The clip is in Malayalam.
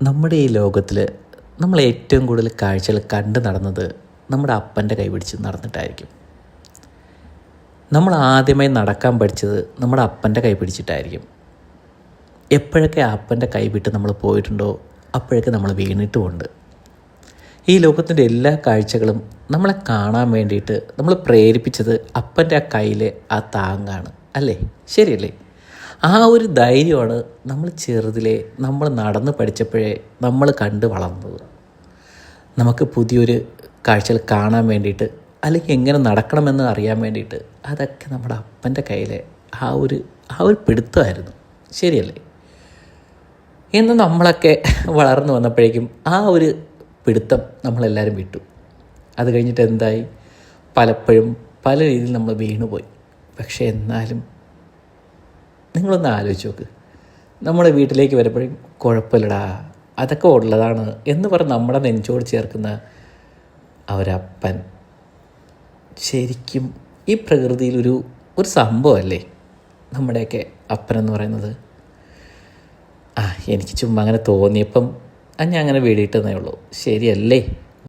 നമ്മുടെ ഈ ലോകത്തിൽ നമ്മൾ ഏറ്റവും കൂടുതൽ കാഴ്ചകൾ കണ്ടു നടന്നത് നമ്മുടെ അപ്പൻ്റെ കൈ പിടിച്ച് നടന്നിട്ടായിരിക്കും. നമ്മൾ ആദ്യമായി നടക്കാൻ പഠിച്ചത് നമ്മുടെ അപ്പൻ്റെ കൈ പിടിച്ചിട്ടായിരിക്കും. എപ്പോഴൊക്കെ അപ്പൻ്റെ കൈ വിട്ട് നമ്മൾ പോയിട്ടുണ്ടോ അപ്പോഴൊക്കെ നമ്മൾ വീണിട്ടുമുണ്ട്. ഈ ലോകത്തിൻ്റെ എല്ലാ കാഴ്ചകളും നമ്മളെ കാണാൻ വേണ്ടിയിട്ട് നമ്മൾ പ്രേരിപ്പിച്ചത് അപ്പൻ്റെ ആ കയ്യിലെ ആ താങ്ങാണ്, അല്ലേ? ശരിയല്ലേ? ആ ഒരു ധൈര്യമാണ് നമ്മൾ ചെറുതിലെ നമ്മൾ നടന്ന് പഠിച്ചപ്പോഴേ നമ്മൾ കണ്ട് വളർന്നത്. നമുക്ക് പുതിയൊരു കാഴ്ചകൾ കാണാൻ വേണ്ടിയിട്ട് അല്ലെങ്കിൽ എങ്ങനെ നടക്കണമെന്ന് അറിയാൻ വേണ്ടിയിട്ട് അതൊക്കെ നമ്മുടെ അപ്പൻ്റെ കയ്യിലെ ആ ഒരു പിടുത്തമായിരുന്നു. ശരിയല്ലേ? ഇന്ന് നമ്മളൊക്കെ വളർന്നു വന്നപ്പോഴേക്കും ആ ഒരു പിടുത്തം നമ്മളെല്ലാവരും വിട്ടു. അത് കഴിഞ്ഞിട്ട് എന്തായി? പലപ്പോഴും പല രീതിയിൽ നമ്മൾ വീണുപോയി. പക്ഷേ എന്നാലും നിങ്ങളൊന്ന് ആലോചിച്ച് നോക്ക്. നമ്മുടെ വീട്ടിലേക്ക് വരുമ്പോഴും കുഴപ്പമില്ലടാ, അതൊക്കെ ഉള്ളതാണ് എന്ന് പറഞ്ഞ് നമ്മുടെ നെഞ്ചോട് ചേർക്കുന്ന അവരപ്പൻ ശരിക്കും ഈ പ്രകൃതിയിൽ ഒരു സംഭവമല്ലേ നമ്മുടെയൊക്കെ അപ്പനെന്ന് പറയുന്നത്. എനിക്ക് ചുമ്മാ അങ്ങനെ തോന്നിയപ്പം ഞാൻ അങ്ങനെ വേടിയിട്ടെന്നേ ഉള്ളൂ. ശരിയല്ലേ?